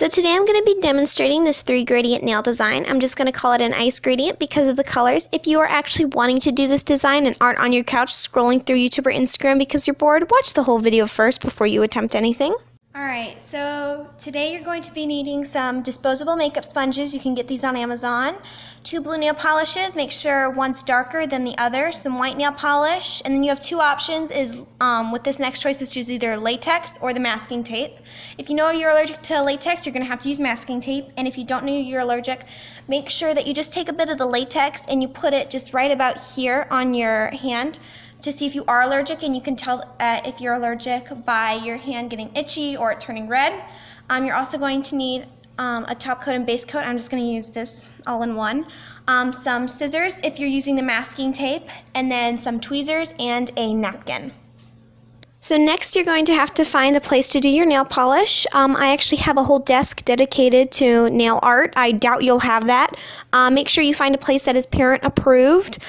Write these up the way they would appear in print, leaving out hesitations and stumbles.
So today I'm going to be demonstrating this 3-gradient nail design. I'm just going to call it an ice gradient because of the colors. If you are actually wanting to do this design and aren't on your couch scrolling through YouTube or Instagram because you're bored, watch the whole video first before you attempt anything. Alright, so today you're going to be needing some disposable makeup sponges. You can get these on Amazon. 2 blue nail polishes, make sure one's darker than the other. Some white nail polish, and then you have 2 options with this next choice, which is either latex or the masking tape. If you know you're allergic to latex, you're going to have to use masking tape, and if you don't know you're allergic, make sure that you just take a bit of the latex and you put it just right about here on your hand to see if you are allergic, and you can tell if you're allergic by your hand getting itchy or it turning red. You're also going to need a top coat and base coat. I'm just going to use this all in one. Some scissors if you're using the masking tape, and then some tweezers and a napkin. So next you're going to have to find a place to do your nail polish. I actually have a whole desk dedicated to nail art. I doubt you'll have that. Make sure you find a place that is parent approved.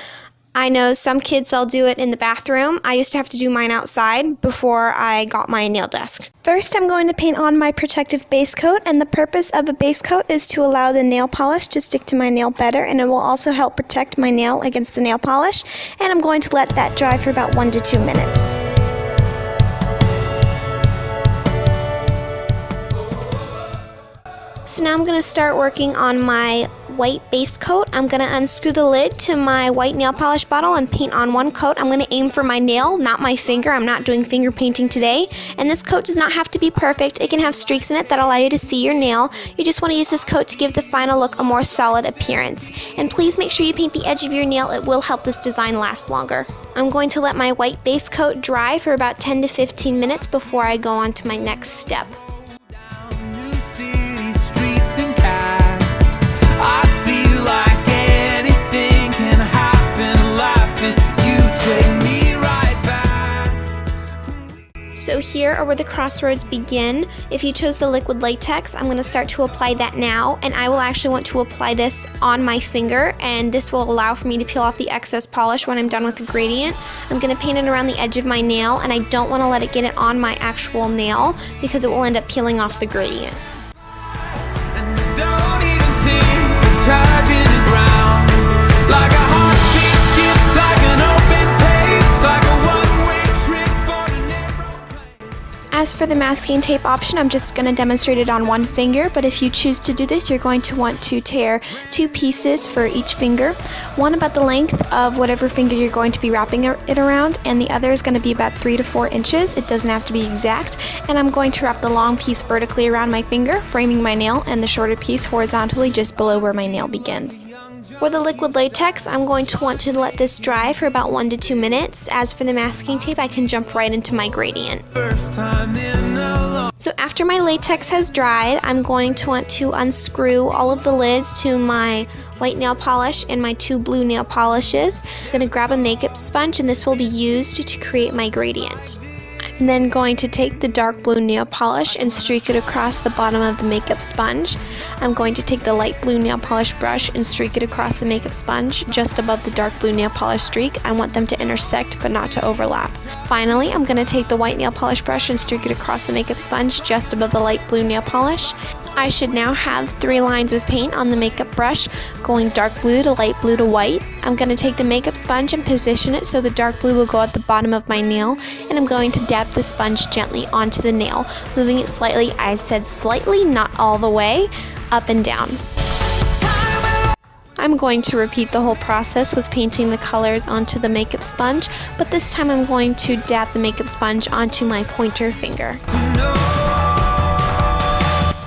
I know some kids, they'll do it in the bathroom. I used to have to do mine outside before I got my nail desk. First, I'm going to paint on my protective base coat, and the purpose of a base coat is to allow the nail polish to stick to my nail better, and it will also help protect my nail against the nail polish. And I'm going to let that dry for about 1 to 2 minutes. So now I'm going to start working on my white base coat. I'm going to unscrew the lid to my white nail polish bottle and paint on one coat. I'm going to aim for my nail, not my finger. I'm not doing finger painting today. And this coat does not have to be perfect. It can have streaks in it that allow you to see your nail. You just want to use this coat to give the final look a more solid appearance. And please make sure you paint the edge of your nail. It will help this design last longer. I'm going to let my white base coat dry for about 10 to 15 minutes before I go on to my next step. I feel like anything can happen in life, and you take me right back. So here are where the crossroads begin. If you chose the liquid latex, I'm going to start to apply that now, and I will actually want to apply this on my finger, and this will allow for me to peel off the excess polish when I'm done with the gradient. I'm going to paint it around the edge of my nail, and I don't want to let it get it on my actual nail because it will end up peeling off the gradient. Touching the ground like a heartbeat skip, like an open page, like a one-way trip on an aeroplane. As for the masking tape option, I'm just going to demonstrate it on one finger, but if you choose to do this, you're going to want to tear 2 pieces for each finger. One about the length of whatever finger you're going to be wrapping it around, and the other is going to be about 3 to 4 inches. It doesn't have to be exact. And I'm going to wrap the long piece vertically around my finger, framing my nail, and the shorter piece horizontally just below where my nail begins. For the liquid latex, I'm going to want to let this dry for about 1 to 2 minutes. As for the masking tape, I can jump right into my gradient. So after my latex has dried, I'm going to want to unscrew all of the lids to my white nail polish and my 2 blue nail polishes. I'm going to grab a makeup sponge, and this will be used to create my gradient. I'm then going to take the dark blue nail polish and streak it across the bottom of the makeup sponge. I'm going to take the light blue nail polish brush and streak it across the makeup sponge just above the dark blue nail polish streak. I want them to intersect but not to overlap. Finally, I'm going to take the white nail polish brush and streak it across the makeup sponge just above the light blue nail polish. I should now have 3 lines of paint on the makeup brush, going dark blue to light blue to white. I'm going to take the makeup sponge and position it so the dark blue will go at the bottom of my nail, and I'm going to dab the sponge gently onto the nail, moving it slightly, I said slightly, not all the way, up and down. I'm going to repeat the whole process with painting the colors onto the makeup sponge, but this time I'm going to dab the makeup sponge onto my pointer finger.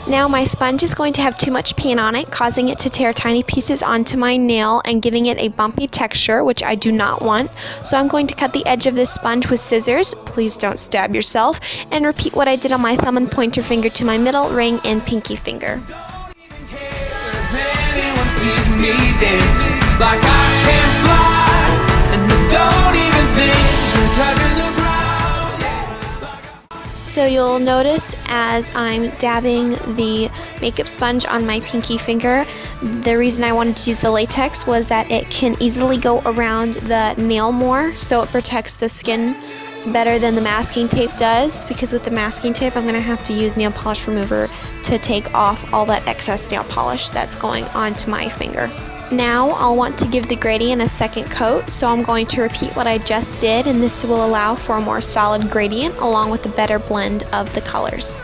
Now my sponge is going to have too much paint on it, causing it to tear tiny pieces onto my nail and giving it a bumpy texture, which I do not want. So I'm going to cut the edge of this sponge with scissors, please don't stab yourself, and repeat what I did on my thumb and pointer finger to my middle, ring, and pinky finger. So you'll notice as I'm dabbing the makeup sponge on my pinky finger, the reason I wanted to use the latex was that it can easily go around the nail more, so it protects the skin better than the masking tape does, because with the masking tape I'm going to have to use nail polish remover to take off all that excess nail polish that's going onto my finger. Now I'll want to give the gradient a second coat, so I'm going to repeat what I just did, and this will allow for a more solid gradient along with a better blend of the colors.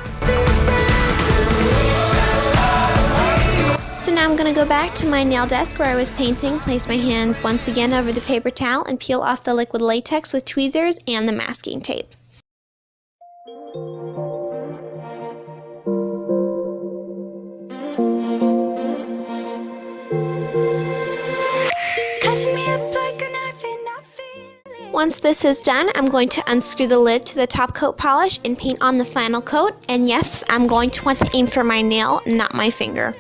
So now I'm going to go back to my nail desk where I was painting, place my hands once again over the paper towel, and peel off the liquid latex with tweezers and the masking tape. Once this is done, I'm going to unscrew the lid to the top coat polish and paint on the final coat, and yes, I'm going to want to aim for my nail, not my finger.